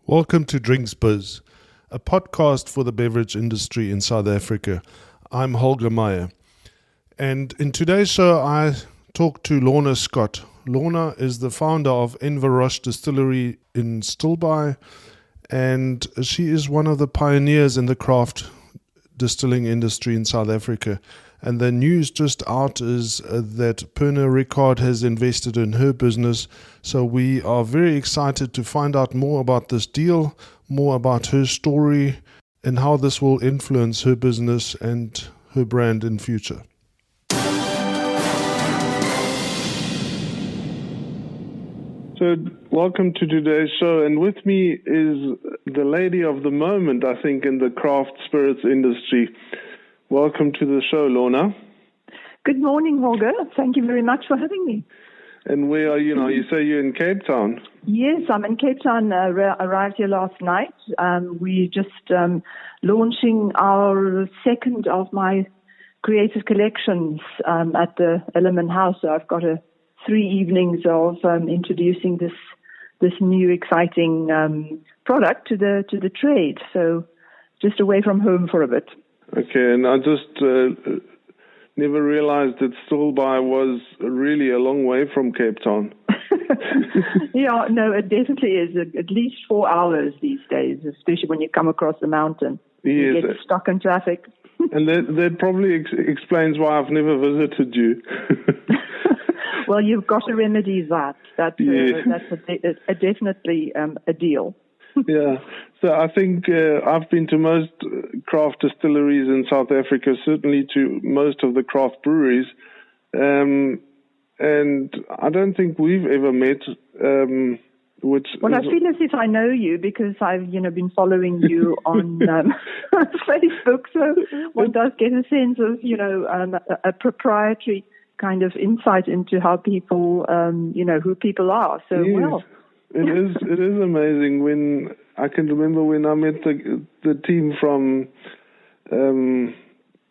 Welcome to Drinks Biz, a podcast for the beverage industry in South Africa. I'm Holger Meyer, and in today's show I talk to Lorna Scott. Lorna is the founder of Inverroche Distillery in Stilbaai, and she is one of the pioneers in the craft distilling industry in South Africa. And the news just out is that Pernod Ricard has invested in her business. So we are very excited to find out more about this deal, more about her story, and how this will influence her business and her brand in future. So welcome to today's show. And with me is the lady of the moment, I think, in the craft spirits industry. Welcome to the show, Lorna. Good morning, Holger. Thank you very much for having me. And where are you now? You say you're in Cape Town. Yes, I'm in Cape Town. Arrived here last night. We're just launching our second of my creative collections at the Element House. So I've got 3 evenings of introducing this new exciting product to the trade. So just away from home for a bit. Okay, and I just never realized that Stilbaai was really a long way from Cape Town. Yeah, no, it definitely is. At least 4 hours these days, especially when you come across the mountain. Yes. You get stuck in traffic. And that probably explains why I've never visited you. Well, you've got to remedy that. That's definitely a deal. Yeah, so I think I've been to most craft distilleries in South Africa, certainly to most of the craft breweries, and I don't think we've ever met. I feel as if I know you because I've been following you on Facebook, so one does get a sense of a proprietary kind of insight into how people who people are. So yes. Well. It is amazing when I can remember when I met the team from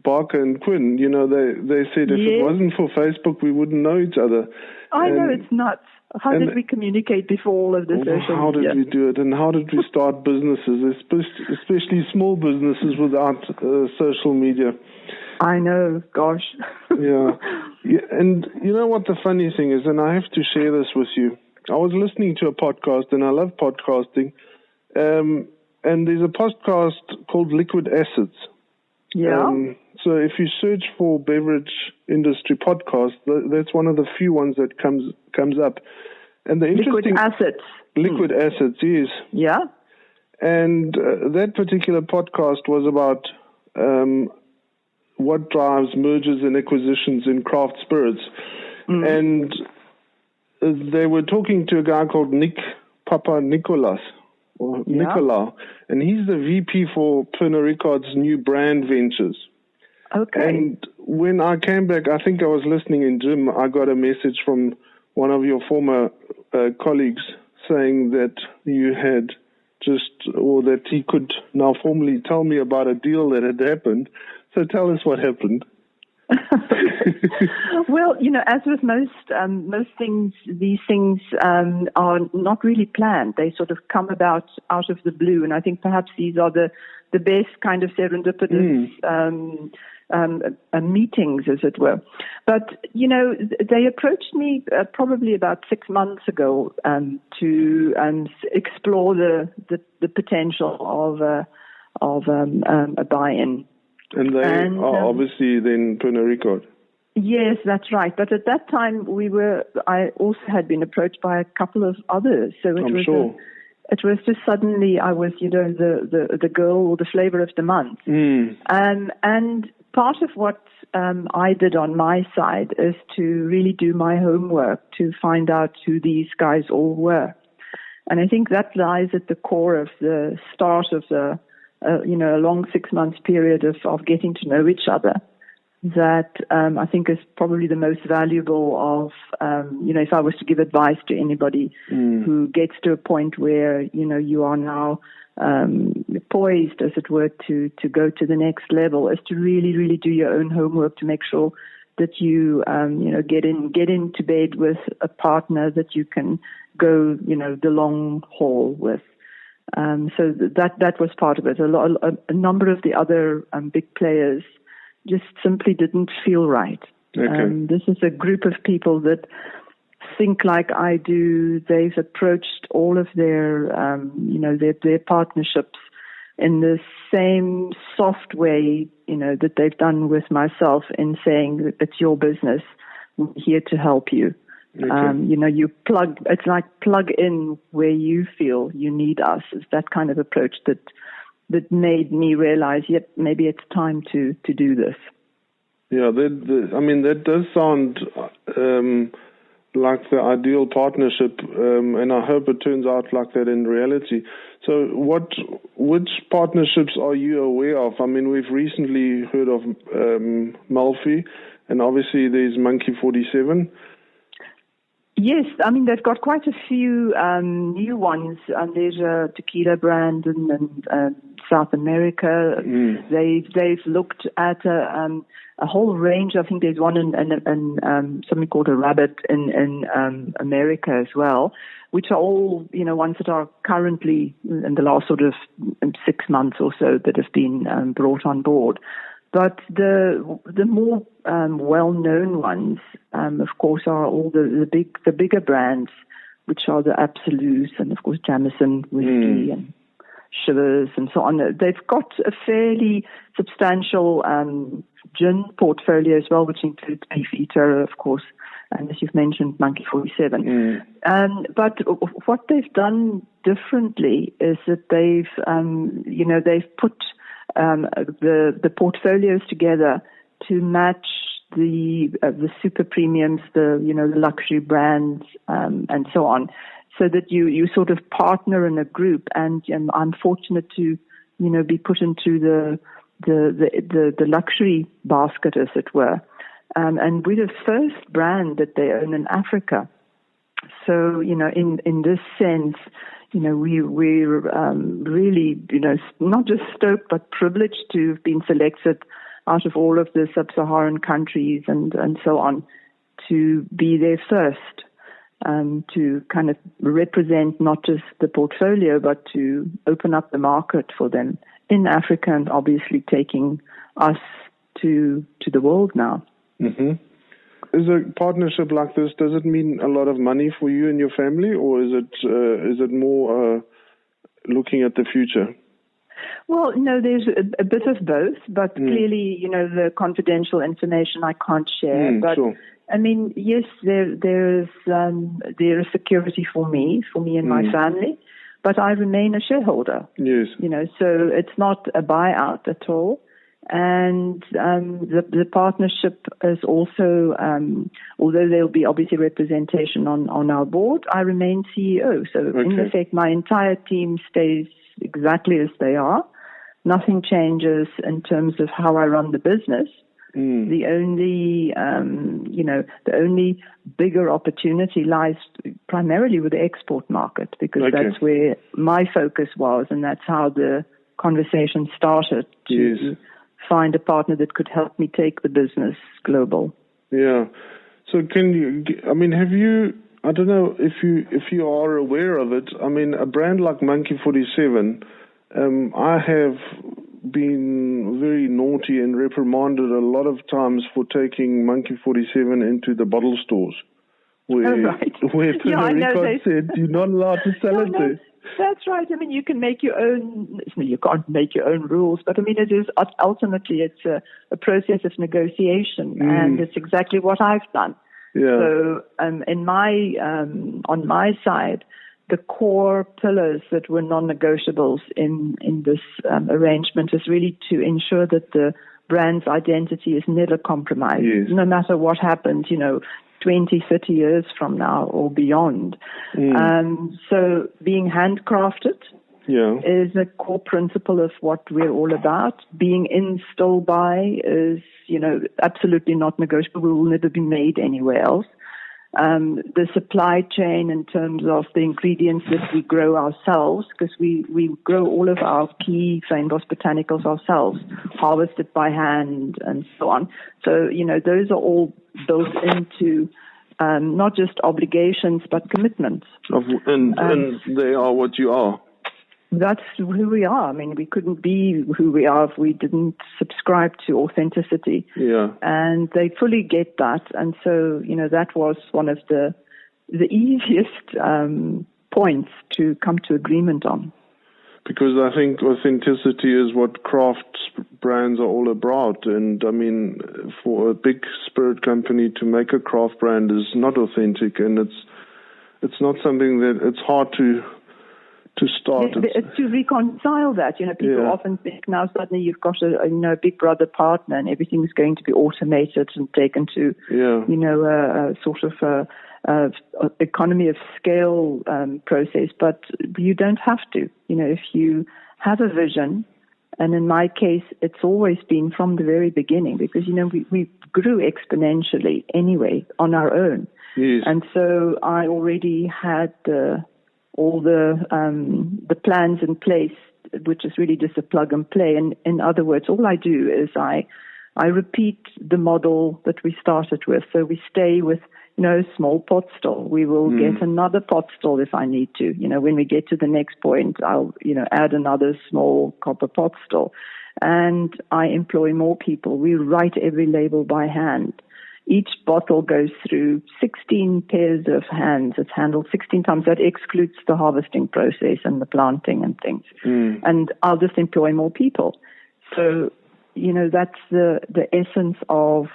Barker and Quinn. They said if it wasn't for Facebook, we wouldn't know each other. I know, it's nuts. How did we communicate before all of this social media? How did we do it, and how did we start businesses, especially small businesses without social media? I know, gosh. Yeah, and you know what the funny thing is, and I have to share this with you. I was listening to a podcast, and I love podcasting, and there's a podcast called Liquid Acids. Yeah. So if you search for beverage industry podcasts, that's one of the few ones that comes up. And the Liquid Acids. Liquid Acids, yes. Yeah. And that particular podcast was about what drives mergers and acquisitions in craft spirits. And they were talking to a guy called Nick Papanikolas, or Nicolau, and he's the VP for Pernod Ricard's new brand ventures. Okay. And when I came back, I think I was listening in gym, I got a message from one of your former colleagues saying that you had that he could now formally tell me about a deal that had happened. So tell us what happened. Well, as with most things, these things are not really planned. They sort of come about out of the blue, and I think perhaps these are the best kind of serendipitous meetings, as it were. But they approached me probably about 6 months ago to explore the potential of a buy-in. And they are obviously then Pernod Ricard. Yes, that's right. But at that time, I also had been approached by a couple of others. So it was just suddenly I was, the girl or the flavor of the month. And part of what I did on my side is to really do my homework to find out who these guys all were. And I think that lies at the core of the start of a long 6 months period of getting to know each other that I think is probably the most valuable of, if I was to give advice to anybody who gets to a point where, you are now poised, as it were, to go to the next level, is to really, really do your own homework to make sure that you, get into bed with a partner that you can go, the long haul with. So that was part of it. A number of the other big players just simply didn't feel right. Okay. This is a group of people that think like I do. They've approached all of their partnerships in the same soft way, that they've done with myself, in saying it's your business. We're here to help you. Okay. It's like plug in where you feel you need us. It's that kind of approach that made me realize, yep, maybe it's time to do this. Yeah, that does sound like the ideal partnership, and I hope it turns out like that in reality. So which partnerships are you aware of? I mean, we've recently heard of Malfi, and obviously there's Monkey 47. Yes, I mean, they've got quite a few new ones. There's a tequila brand in South America. They've looked at a whole range. I think there's one in something called a rabbit in America as well, which are all, ones that are currently in the last sort of 6 months or so that have been brought on board. But the more well-known ones, of course, are all the bigger brands, which are the Absolutes and, of course, Jameson whiskey and Shivers and so on. They've got a fairly substantial gin portfolio as well, which includes Beefeater, of course, and as you've mentioned, Monkey 47. But what they've done differently is that they've put the portfolios together to match the super premiums, the luxury brands, and so on, so that you sort of partner in a group. And I'm fortunate to be put into the luxury basket, as it were. And we're the first brand that they own in Africa. So in this sense, we're really, not just stoked, but privileged to have been selected out of all of the sub-Saharan countries and so on to be there first, to kind of represent not just the portfolio, but to open up the market for them in Africa, and obviously taking us to the world now. Mm-hmm. Is a partnership like this, does it mean a lot of money for you and your family, or is it more looking at the future? Well, no, there's a bit of both, but clearly, the confidential information I can't share. But sure. I mean, yes, there is security for me and my family, but I remain a shareholder. Yes. So it's not a buyout at all. And the partnership is also, although there will be obviously representation on our board, I remain CEO. So in effect, my entire team stays exactly as they are. Nothing changes in terms of how I run the business. The only bigger opportunity lies primarily with the export market, because that's where my focus was, and that's how the conversation started to find a partner that could help me take the business global. Yeah. So have you, I don't know if you are aware of it, I mean, a brand like Monkey 47, I have been very naughty and reprimanded a lot of times for taking Monkey 47 into the bottle stores, where Pernod Ricard said you're not allowed to sell it there. That's right. I mean, you can make your own. You can't make your own rules, but I mean, it is ultimately it's a process of negotiation, and it's exactly what I've done. Yeah. So, on my side, the core pillars that were non-negotiables in this arrangement is really to ensure that the brand's identity is never compromised, no matter what happens. 20, 30 years from now or beyond. So being handcrafted is a core principle of what we're all about. Being in still by is, absolutely not negotiable. We will never be made anywhere else. The supply chain in terms of the ingredients that we grow ourselves, because we grow all of our key Fynbos botanicals ourselves, harvested by hand and so on. So, those are all built into not just obligations, but commitments. And they are what you are. That's who we are. I mean, we couldn't be who we are if we didn't subscribe to authenticity. Yeah. And they fully get that. And so, that was one of the easiest points to come to agreement on. Because I think authenticity is what craft brands are all about. And I mean, for a big spirit company to make a craft brand is not authentic, and it's not something that it's hard to start. It's to reconcile that. People often think now suddenly you've got a big brother partner and everything's going to be automated and taken to, a sort of economy of scale process. But you don't have to. If you have a vision, and in my case, it's always been from the very beginning because, we grew exponentially anyway on our own. Yes. And so I already had all the plans in place, which is really just a plug and play. And in other words, all I do is I repeat the model that we started with. So we stay with, small pot still. We will get another pot still if I need to. When we get to the next point, I'll, add another small copper pot still. And I employ more people. We write every label by hand. Each bottle goes through 16 pairs of hands. It's handled 16 times. That excludes the harvesting process and the planting and things. And I'll just employ more people. So, that's the essence of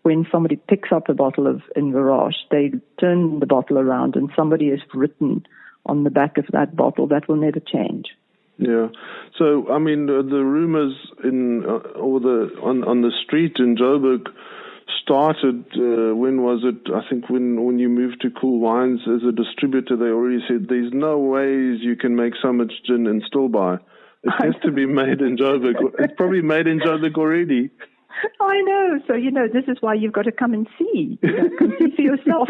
when somebody picks up a bottle of Inverroche, they turn the bottle around and somebody has written on the back of that bottle. That will never change. Yeah. So, I mean, the rumors on the street in Joburg started, when was it? I think when you moved to Cool Wines as a distributor, they already said there's no ways you can make so much gin and still buy. It has to be made in Joburg. It's probably made in Joburg already. I know. So, this is why you've got to come and see. Come see for yourself.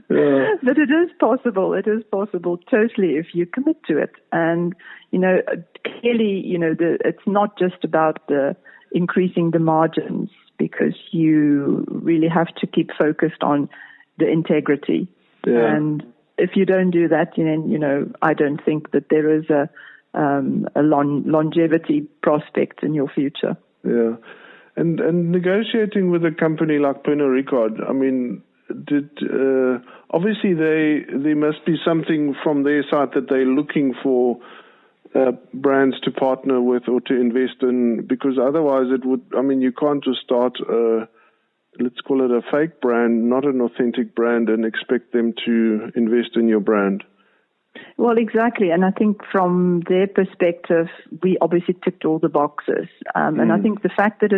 Yeah. But it is possible. It is possible totally if you commit to it. And, clearly, it's not just about the increasing the margins, because you really have to keep focused on the integrity. Yeah. And if you don't do that, then, I don't think that there is a longevity prospect in your future. Yeah. And negotiating with a company like Pernod Ricard, I mean, obviously there must be something from their side that they're looking for brands to partner with or to invest in, because otherwise you can't just start let's call it a fake brand, not an authentic brand, and expect them to invest in your brand. Well, exactly. And I think from their perspective, we obviously ticked all the boxes. And I think the fact that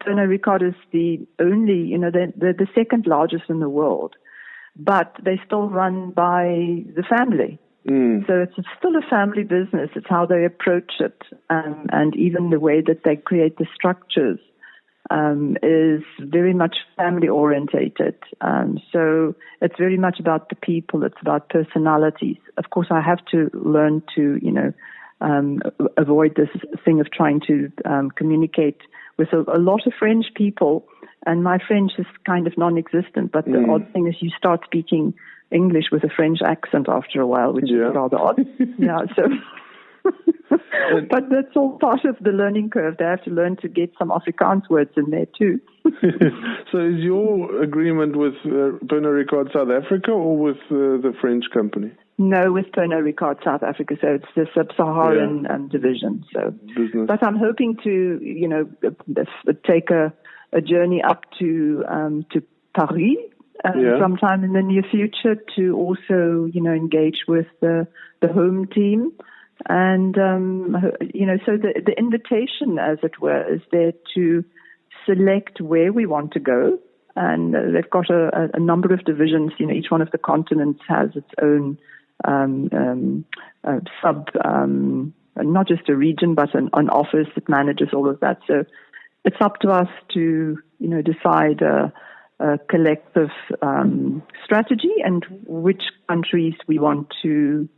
Pernod Ricard is the only, they're the second largest in the world, but they still run by the family. So it's still a family business. It's how they approach it, and even the way that they create the structures is very much family orientated. So it's very much about the people. It's about personalities. Of course, I have to learn to, avoid this thing of trying to communicate with a lot of French people. And my French is kind of non-existent. But the odd thing is you start speaking English with a French accent after a while, which is rather odd. Yeah, so... But that's all part of the learning curve. They have to learn to get some Afrikaans words in there too. So is your agreement with Pernod Ricard South Africa or with the French company? No, with Pernod Ricard South Africa. So it's the Sub-Saharan division. So, business. But I'm hoping to, take a journey up to Paris sometime in the near future to also, engage with the home team. And, so the invitation, as it were, is there to select where we want to go. And they've got a number of divisions. Each one of the continents has its own not just a region, but an office that manages all of that. So it's up to us to, decide collective strategy and which countries we want to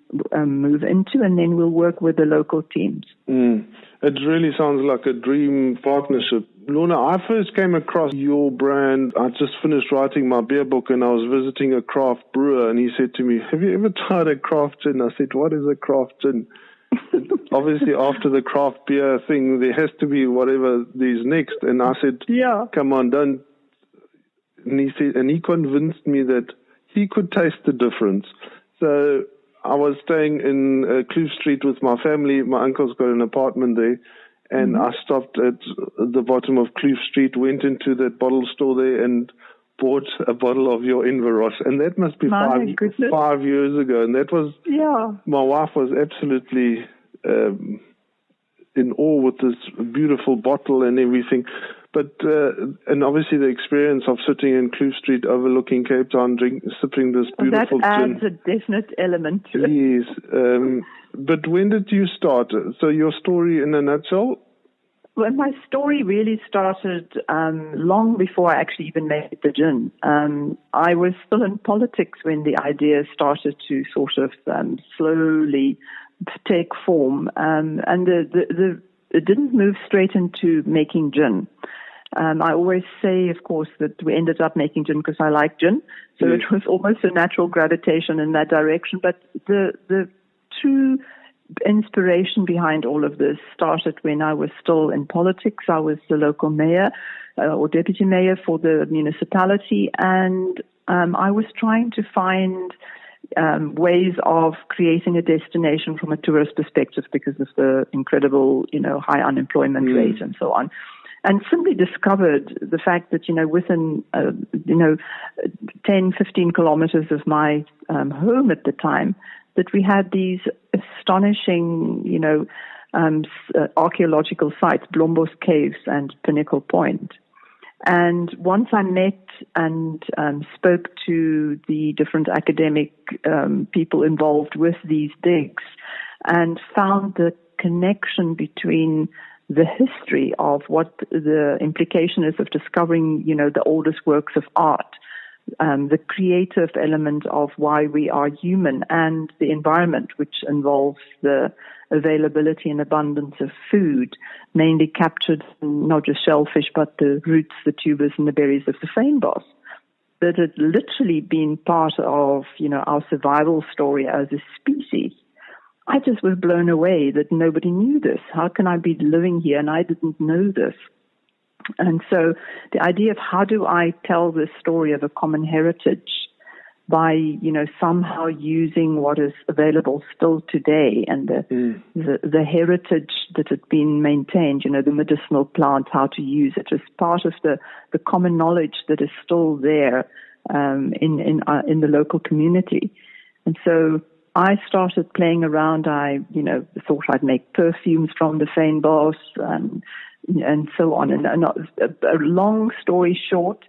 move into, and then we'll work with the local teams. It really sounds like a dream partnership. Lorna, I first came across your brand. I just finished writing my beer book and I was visiting a craft brewer, and he said to me, "Have you ever tried a craft gin?" I said, "What is a craft gin?" Obviously, after the craft beer thing, there has to be whatever there's next. And I said, "Yeah, come on, don't." And he said, and he convinced me that he could taste the difference. So I was staying in Kloof Street with my family. My uncle's got an apartment there. And I stopped at the bottom of Kloof Street, went into that bottle store there and bought a bottle of your Inverroche. And that must be 5 years ago. And that was, my wife was absolutely in awe with this beautiful bottle and everything. But, and obviously the experience of sitting in Kloof Street overlooking Cape Town, sipping this beautiful that gin. adds a definite element to it. Yes. But when did you start? So your story in a nutshell? Well, my story really started long before I actually even made the gin. I was still in politics when the idea started to sort of slowly take form. And it didn't move straight into making gin. I always say, of course, that we ended up making gin because I like gin. So it was almost a natural gravitation in that direction. But the true inspiration behind all of this started when I was still in politics. I was the local mayor or deputy mayor for the municipality, and I was trying to find ways of creating a destination from a tourist perspective because of the incredible, high unemployment rate and so on. And simply discovered the fact that, within, 10, 15 kilometers of my home at the time, that we had these astonishing, archaeological sites, Blombos Caves and Pinnacle Point. And once I met and spoke to the different academic people involved with these digs and found the connection between the history of what the implication is of discovering, the oldest works of art, the creative element of why we are human, and the environment, which involves the availability and abundance of food, mainly captured not just shellfish, but the roots, the tubers, and the berries of the fynbos. That had literally been part of, our survival story as a species. I just was blown away that nobody knew this. How can I be living here and I didn't know this? And so the idea of how do I tell this story of a common heritage by, somehow using what is available still today and the heritage that had been maintained, the medicinal plants, how to use it as part of the common knowledge that is still there in the local community. And so I started playing around. I, thought I'd make perfumes from the fynbos and so on. And a long story short,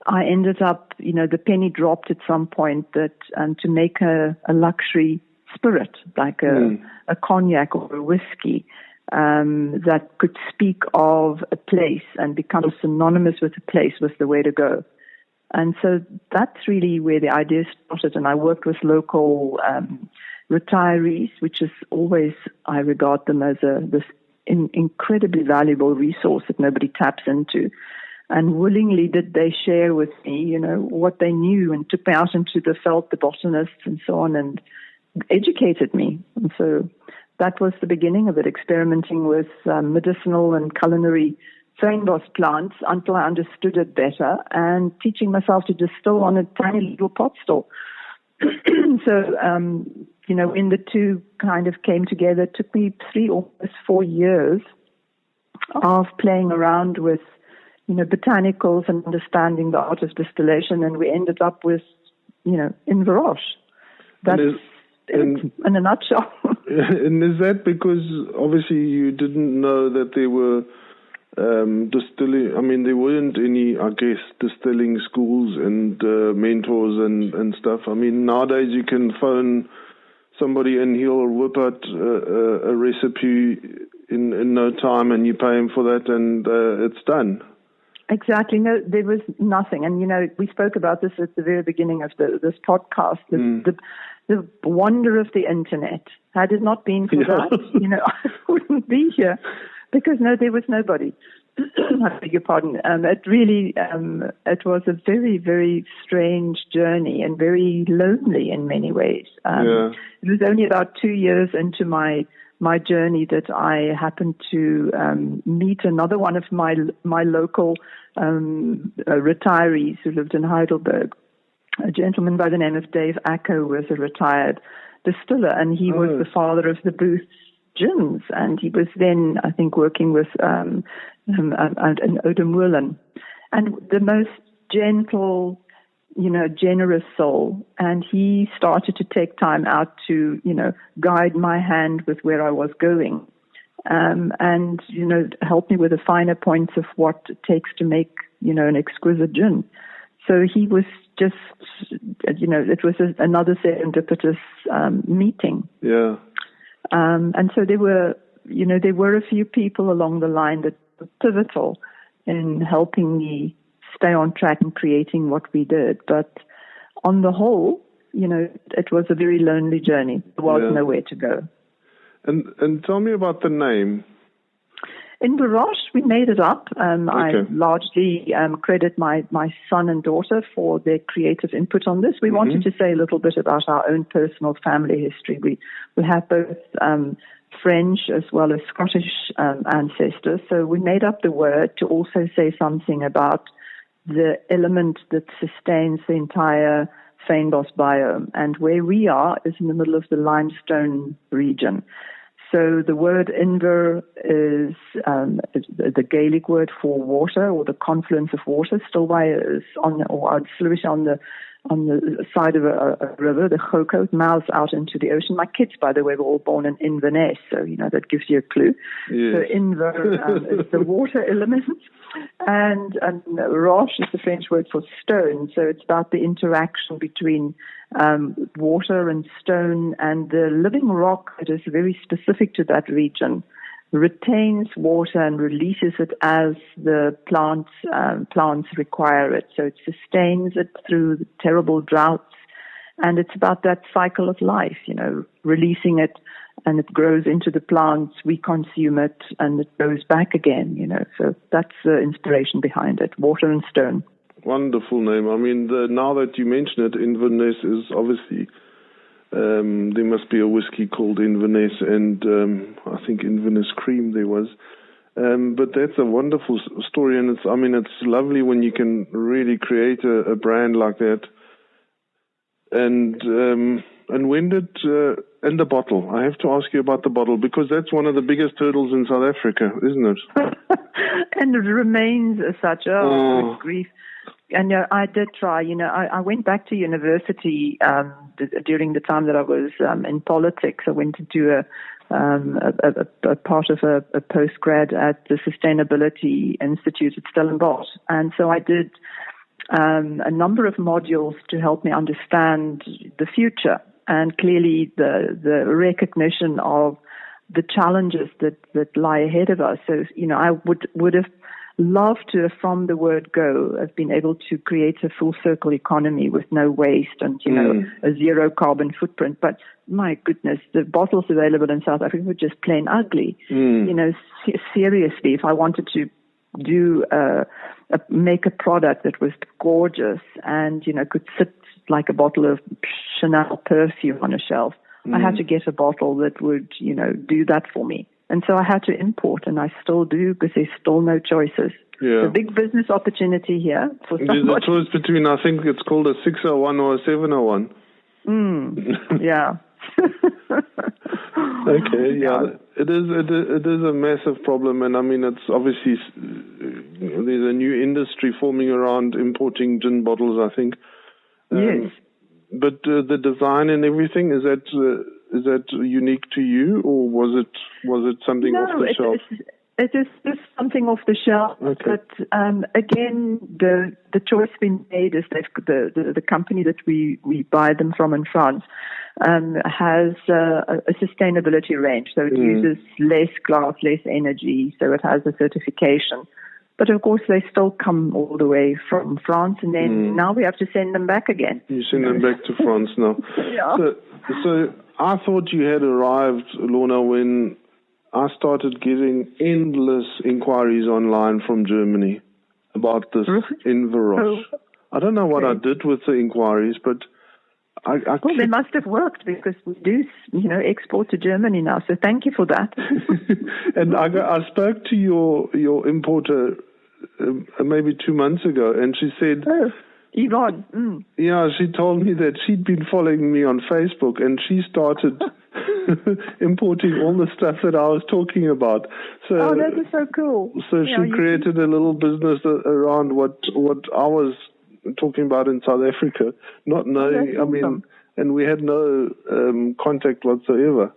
I ended up, the penny dropped at some point that to make a luxury spirit, like a cognac or a whiskey, that could speak of a place and become synonymous with a place was the way to go. And so that's really where the idea started. And I worked with local retirees, which is always, I regard them as this incredibly valuable resource that nobody taps into. And willingly did they share with me, what they knew, and took me out into the veld, the botanists and so on, and educated me. And so that was the beginning of it, experimenting with medicinal and culinary fynbos plants until I understood it better, and teaching myself to distill on a tiny little pot still. So, when the two kind of came together, it took me 3 or 4 years of playing around with, botanicals and understanding the art of distillation, and we ended up with, Inverroche. That's in a nutshell. And is that because obviously you didn't know that there were distilling? I mean, there weren't any, I guess, distilling schools and mentors and stuff. I mean, nowadays you can phone somebody and he'll whip out a recipe in no time, and you pay him for that, and it's done. Exactly. No, there was nothing. And, we spoke about this at the very beginning of this podcast, the wonder of the internet. Had it not been for that, I wouldn't be here because, there was nobody. I beg your pardon. It really, it was a very, very strange journey and very lonely in many ways. It was only about 2 years into my journey that I happened to meet another one of my local retirees who lived in Heidelberg, a gentleman by the name of Dave Acko, who was a retired distiller, and he was the father of the Booth's gins, and he was then, I think, working with an Oudemoulan, and the most gentle, generous soul. And he started to take time out to, guide my hand with where I was going, and, help me with the finer points of what it takes to make, an exquisite gin. So he was just, it was another serendipitous meeting. Yeah. And so there were a few people along the line that were pivotal in helping me stay on track and creating what we did. But on the whole, it was a very lonely journey. There was nowhere to go. And tell me about the name. Inverroche, we made it up. I largely credit my son and daughter for their creative input on this. We wanted to say a little bit about our own personal family history. We have both French as well as Scottish ancestors, so we made up the word to also say something about the element that sustains the entire Fynbos biome. And where we are is in the middle of the limestone region. So the word Inver is the Gaelic word for water, or the confluence of water. Stilbaai is on the side of a river, the Choko. It mouths out into the ocean. My kids, by the way, were all born in Inverness, so that gives you a clue. Yes. So Inver is the water element, and roche is the French word for stone. So it's about the interaction between water and stone, and the living rock that is very specific to that region retains water and releases it as the plants require it. So it sustains it through the terrible droughts, and it's about that cycle of life, releasing it, and it grows into the plants, we consume it, and it goes back again, So that's the inspiration behind it, water and stone. Wonderful name. I mean, now that you mention it, Inverness is obviously, there must be a whiskey called Inverness, and I think Inverness Cream there was. But that's a wonderful story, and it's lovely when you can really create a brand like that. And when did, and the bottle, I have to ask you about the bottle, because that's one of the biggest hurdles in South Africa, isn't it? And it remains such good grief. And I did try. I went back to university during the time that I was in politics. I went to do a part of a postgrad at the Sustainability Institute at Stellenbosch, and so I did a number of modules to help me understand the future, and clearly the recognition of the challenges that lie ahead of us. So I would have love to, from the word go, have been able to create a full circle economy with no waste and, a zero carbon footprint. But my goodness, the bottles available in South Africa were just plain ugly. Seriously, if I wanted to make a product that was gorgeous and, could sit like a bottle of Chanel perfume on a shelf, I had to get a bottle that would, do that for me. And so I had to import, and I still do, because there's still no choices. Yeah. It's a big business opportunity here for somebody. There's a choice between, I think it's called a 601 or a 701. Yeah. Okay, yeah. It is a massive problem, and it's obviously, there's a new industry forming around importing gin bottles, I think. Yes. But the design and everything, is that unique to you, or was it something off the shelf? It is just something off the shelf. Okay. But again, the choice being made is that the company that we buy them from in France has a sustainability range. So it uses less glass, less energy. So it has a certification But of course, they still come all the way from France, and then now we have to send them back again. You send them back to France now. Yeah. So I thought you had arrived, Lorna, when I started getting endless inquiries online from Germany about this Inverroche. Oh. I don't know what I did with the inquiries, but well, they must have worked, because we do, export to Germany now. So thank you for that. And I spoke to your importer maybe 2 months ago, and she said, Yvonne. Yeah, she told me that she'd been following me on Facebook, and she started importing all the stuff that I was talking about. So, that is so cool. So she created a little business around what I was talking about in South Africa, not knowing, awesome. And we had no contact whatsoever.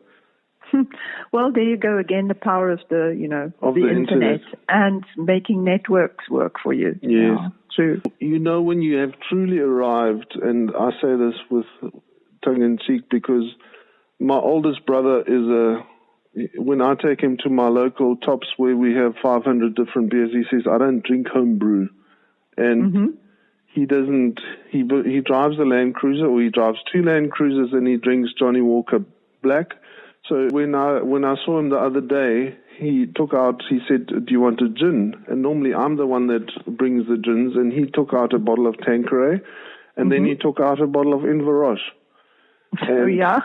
Well, there you go again, the power of the internet and making networks work for you. Yes. Yeah, true. When you have truly arrived, and I say this with tongue in cheek, because my oldest brother when I take him to my local Tops where we have 500 different beers, he says, I don't drink home brew. And he doesn't, he drives a Land Cruiser, or he drives 2 Land Cruisers, and he drinks Johnny Walker Black. So when I saw him the other day, he said, do you want a gin? And normally I'm the one that brings the gins, and he took out a bottle of Tanqueray, and then he took out a bottle of Inverroche. And yeah.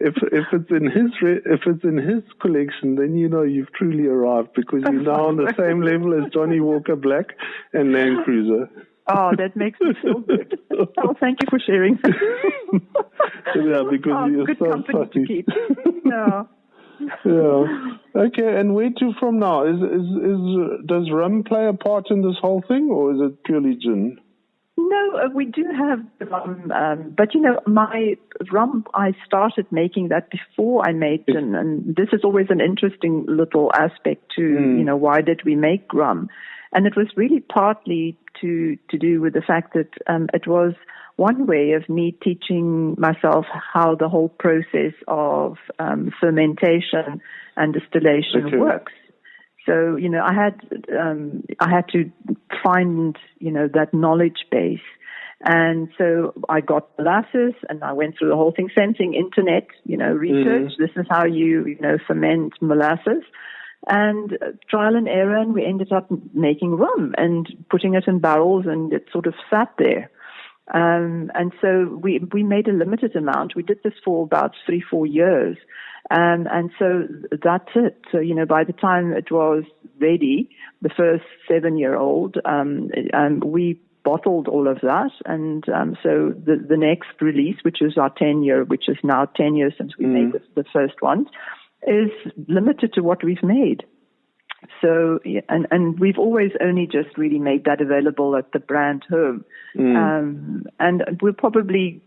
if it's in his collection, then you've truly arrived, because you're now on the same level as Johnny Walker Black and Land Cruiser. Oh, that makes me feel good. Oh, thank you for sharing. Yeah, because you're good so company fussy. to keep. Yeah. Yeah. Okay, and where to from now? Does rum play a part in this whole thing, or is it purely gin? No, we do have rum, but my rum, I started making that before I made gin, and this is always an interesting little aspect to, why did we make rum? And it was really partly to do with the fact that it was one way of me teaching myself how the whole process of fermentation and distillation works. So, I had to find, that knowledge base. And so I got molasses, and I went through the whole thing, sensing internet, research. This is how you ferment molasses. And trial and error, and we ended up making rum and putting it in barrels, and it sort of sat there. And so we made a limited amount. We did this for about 3-4 years. And so that's it. So, by the time it was ready, the first 7-year-old, we bottled all of that. And so the next release, which is our 10-year, which is now 10 years since we made the first one, is limited to what we've made. So, and we've always only just really made that available at the brand home. And we'll probably,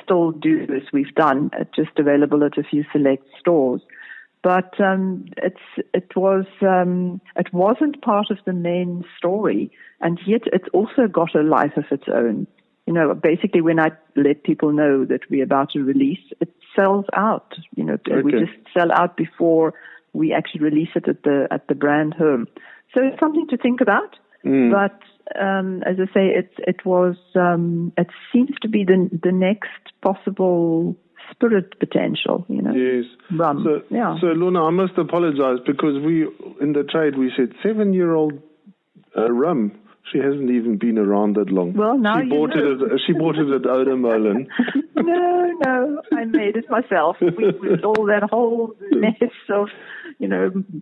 still do as we've done, just available at a few select stores. But it wasn't part of the main story, and yet it's also got a life of its own. Basically, when I let people know that we're about to release, it sells out. We just sell out before we actually release it at the brand home. So it's something to think about. But as I say, it seems to be the next possible spirit potential. Yes. Rum. So Lorna, I must apologize, because we in the trade we said 7-year-old rum. She hasn't even been around that long. Well, now she bought it at Odermolen. No, I made it myself. With all that whole mess of,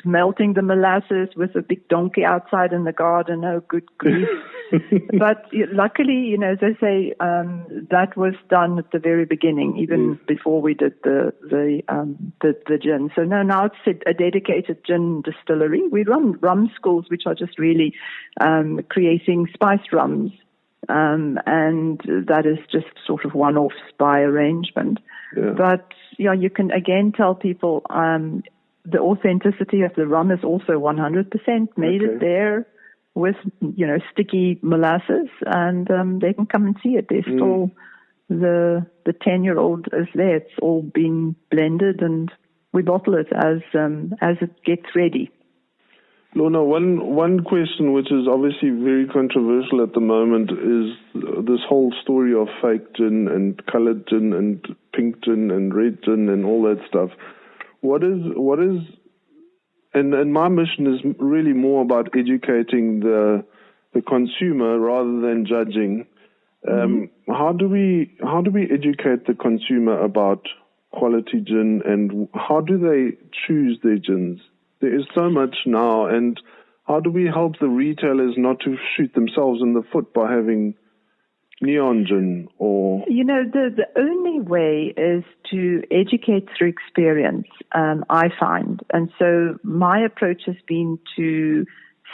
melting the molasses with a big donkey outside in the garden. Oh, good grief. But luckily, as I say, that was done at the very beginning, even before we did the gin. So now it's a dedicated gin distillery. We run rum schools, which are just really creating spiced rums. And that is just sort of one-offs by arrangement. Yeah. But, you can again tell people the authenticity of the rum is also 100% made it there with, sticky molasses, and they can come and see it. There's still the 10-year-old is there. It's all been blended, and we bottle it as it gets ready. Lorna, one question which is obviously very controversial at the moment is this whole story of fake gin and coloured gin and pink gin and red gin and all that stuff. What is and my mission is really more about educating the consumer rather than judging. How do we educate the consumer about quality gin, and how do they choose their gins? There is so much now, and how do we help the retailers not to shoot themselves in the foot by having neon gin? Or the only way is to educate through experience, I find. And so my approach has been to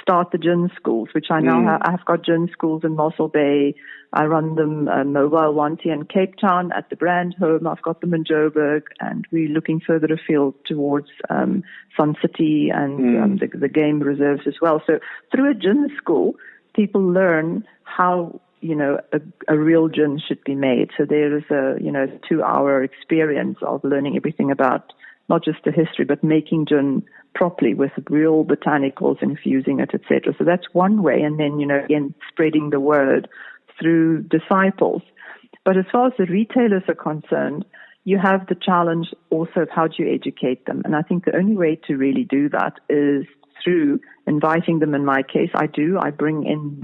start the gin schools, which I now I've got gin schools in Mossel Bay. I run them Mobile One in Cape Town at the brand home. I've got them in Joburg, and we're looking further afield towards Sun City and the game reserves as well. So through a gin school, people learn how a real gin should be made. So there is a 2-hour experience of learning everything about not just the history, but making gin properly with real botanicals, infusing it, etc. So that's one way. And then, again, spreading the word through disciples. But as far as the retailers are concerned, you have the challenge also of how do you educate them. And I think the only way to really do that is through inviting them. In my case, I bring in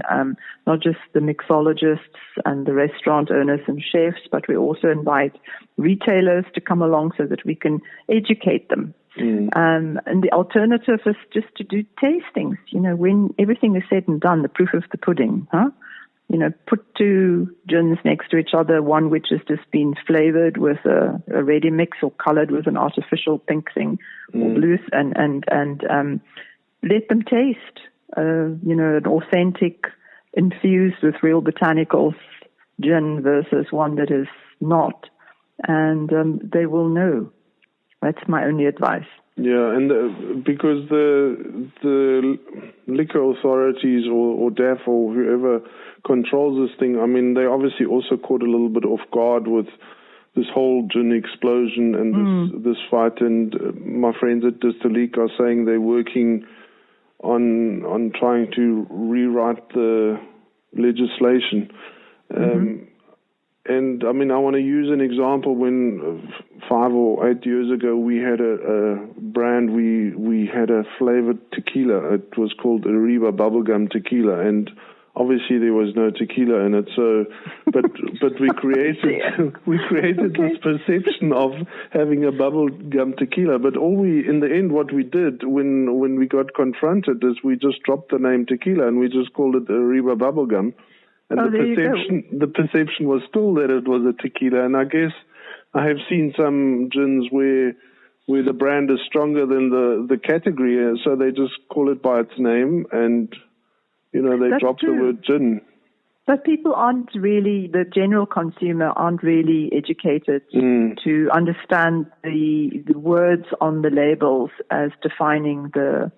not just the mixologists and the restaurant owners and chefs, but we also invite retailers to come along so that we can educate them. And the alternative is just to do tastings. When everything is said and done, the proof of the pudding, put 2 gins next to each other, one which has just been flavored with a ready mix or colored with an artificial pink thing or blue, and let them taste, an authentic, infused with real botanicals gin versus one that is not, and they will know. That's my only advice. Yeah, and because the liquor authorities or DAF or whoever controls this thing, I mean, they obviously also caught a little bit off guard with this whole gin explosion and this fight. And my friends at Distillery are saying they're working on trying to rewrite the legislation. And I mean, I want to use an example. When 5 or 8 years ago, we had a brand, we had a flavored tequila. It was called Arriba Bubblegum Tequila, and obviously there was no tequila in it. So, but we created this perception of having a bubblegum tequila. But in the end, what we did when we got confronted is we just dropped the name tequila and we just called it Arriba Bubblegum. And the perception was still that it was a tequila. And I guess I have seen some gins where the brand is stronger than the category, so they just call it by its name, and they drop the word gin. But people the general consumer aren't really educated to understand the words on the labels as defining the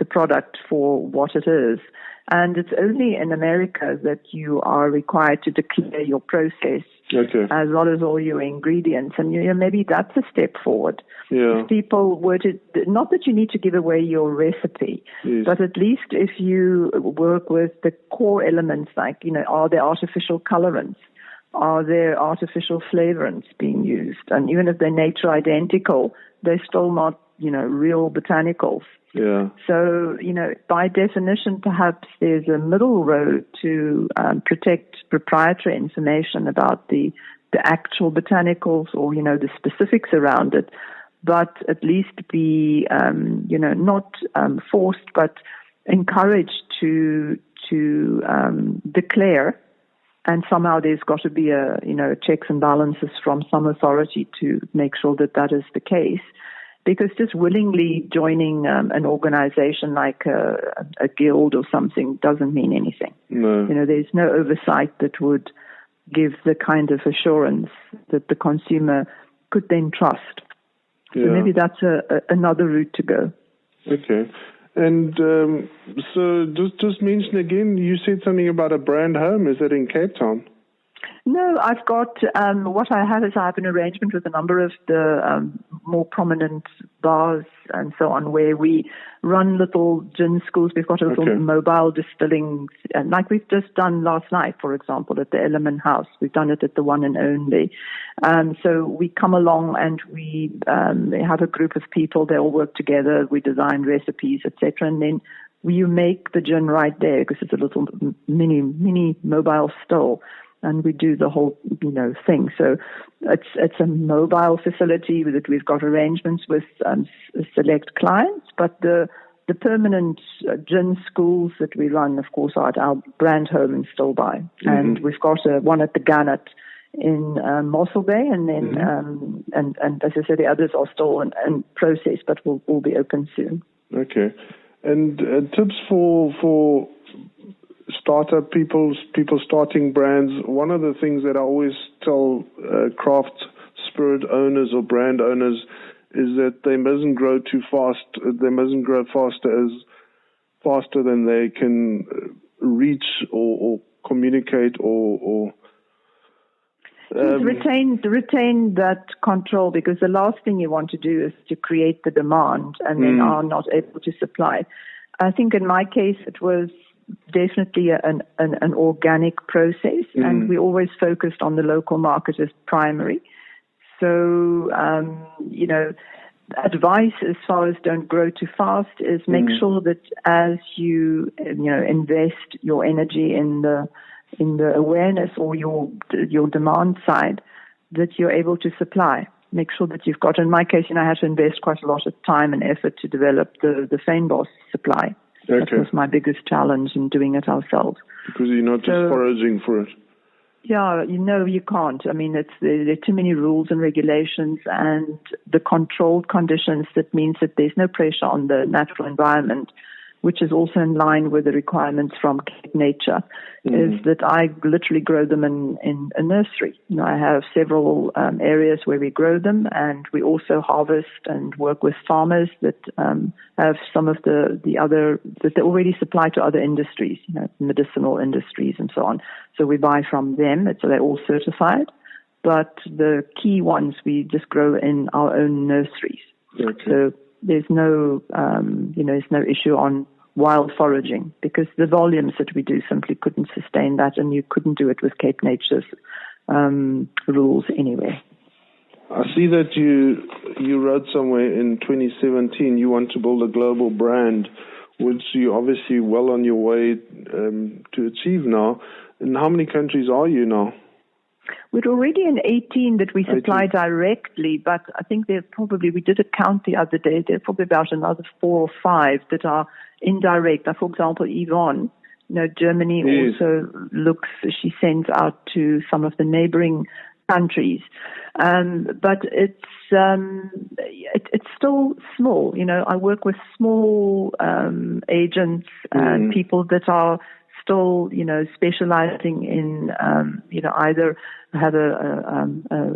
product for what it is. And it's only in America that you are required to declare your process as well as all your ingredients. And maybe that's a step forward. Yeah. If people were to, not that you need to give away your recipe, but at least if you work with the core elements, like, are there artificial colorants? Are there artificial flavorants being used? And even if they're nature identical, they're still not, real botanicals. Yeah. So, by definition, perhaps there's a middle road to protect proprietary information about the actual botanicals or, the specifics around it, but at least be, not forced, but encouraged to declare. And somehow there's got to be a checks and balances from some authority to make sure that is the case. Because just willingly joining an organization like a guild or something doesn't mean anything. No. There's no oversight that would give the kind of assurance that the consumer could then trust. Yeah. So maybe that's another route to go. Okay. And so just mention again, you said something about a brand home. Is that in Cape Town? No, I've got, what I have is I have an arrangement with a number of the more prominent bars and so on, where we run little gin schools. We've got a little mobile distilling, like we've just done last night, for example, at the Element House. We've done it at the One and Only. So we come along and we have a group of people. They all work together. We design recipes, etc. And then you make the gin right there because it's a little mini mobile still. And we do the whole, thing. So it's a mobile facility that we've got arrangements with select clients. But the permanent gin schools that we run, of course, are at our brand home in Stillby. And we've got one at the Gannett in Mossel Bay. And then, and as I said, the others are still in process, but will be open soon. Okay. And tips for startup people starting brands. One of the things that I always tell craft spirit owners or brand owners is that they mustn't grow too fast. They mustn't grow faster than they can reach or communicate or retain that control, because the last thing you want to do is to create the demand and then are not able to supply. I think in my case it was definitely an organic process, and we always focused on the local market as primary. So, advice as far as don't grow too fast is make sure that as you invest your energy in the awareness or your demand side, that you're able to supply. Make sure that you've got. In my case, I had to invest quite a lot of time and effort to develop the Fynbos supply. Okay. That was my biggest challenge in doing it ourselves. Because you're not just foraging for it. Yeah, you can't. I mean, there are too many rules and regulations, and the controlled conditions. That means that there's no pressure on the natural environment, which is also in line with the requirements from Cape Nature, is that I literally grow them in a nursery. I have several areas where we grow them, and we also harvest and work with farmers that have some of the other, that they already supply to other industries, medicinal industries and so on. So we buy from them, so they're all certified. But the key ones we just grow in our own nurseries. Okay. So there's no, there's no issue on wild foraging, because the volumes that we do simply couldn't sustain that, and you couldn't do it with Cape Nature's rules anyway. I see that you wrote somewhere in 2017 you want to build a global brand, which you're obviously well on your way to achieve now. In how many countries are you now? We're already in 18 that we supply 18. directly, but I think we did a count the other day, there are probably about another 4 or 5 that are indirect. For example, Yvonne, Germany also she sends out to some of the neighboring countries. But it's still small. I work with small agents and people that are still, specializing in, either have a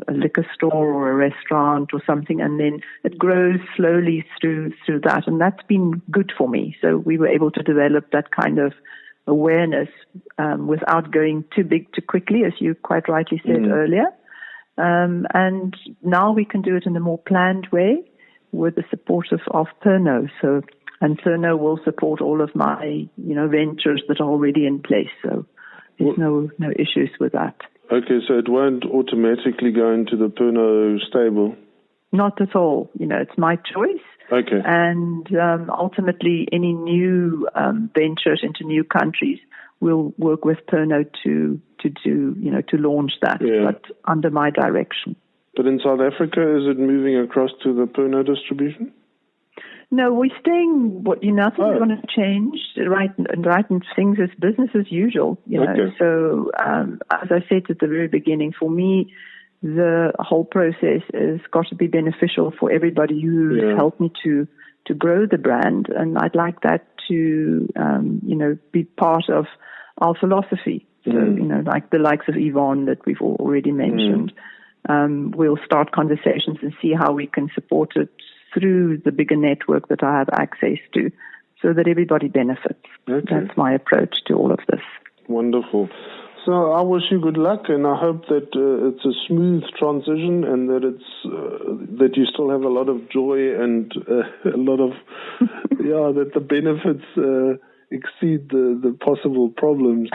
liquor store or a restaurant or something, and then it grows slowly through that. And that's been good for me. So we were able to develop that kind of awareness without going too big too quickly, as you quite rightly said earlier. And now we can do it in a more planned way with the support of Pernod. And Pernod will support all of my, ventures that are already in place. So there's no issues with that. Okay, so it won't automatically go into the Pernod stable? Not at all. It's my choice. Okay. And ultimately, any new ventures into new countries will work with Pernod to launch that, but under my direction. But in South Africa, is it moving across to the Pernod distribution? No, we're staying. Nothing's going to change. Right, and things is business as usual. Okay. So as I said at the very beginning, for me, the whole process has got to be beneficial for everybody who's helped me to grow the brand, and I'd like that to be part of our philosophy. So like the likes of Yvonne that we've already mentioned, we'll start conversations and see how we can support it through the bigger network that I have access to, so that everybody benefits. Okay. That's my approach to all of this. Wonderful. So I wish you good luck, and I hope that it's a smooth transition, and that that you still have a lot of joy and a lot of that the benefits exceed the possible problems.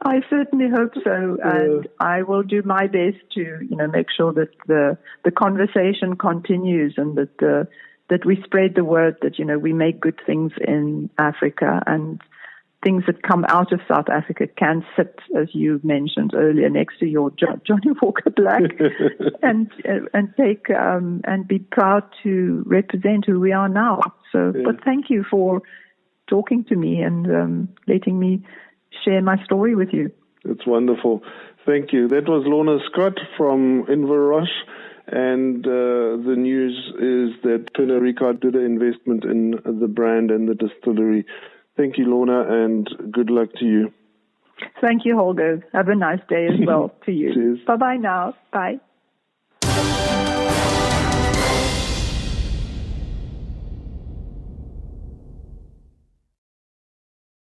I certainly hope so, and I will do my best to make sure that the conversation continues, and that we spread the word that we make good things in Africa, and things that come out of South Africa can sit, as you mentioned earlier, next to your Johnny Walker Black, and take and be proud to represent who we are now. So, but thank you for talking to me and letting me share my story with you. It's wonderful. Thank you. That was Lorna Scott from Inverroche, and the news is that Pernod Ricard did an investment in the brand and the distillery. Thank you, Lorna, and good luck to you. Thank you, Holger. Have a nice day as well to you. Cheers. Bye-bye now. Bye.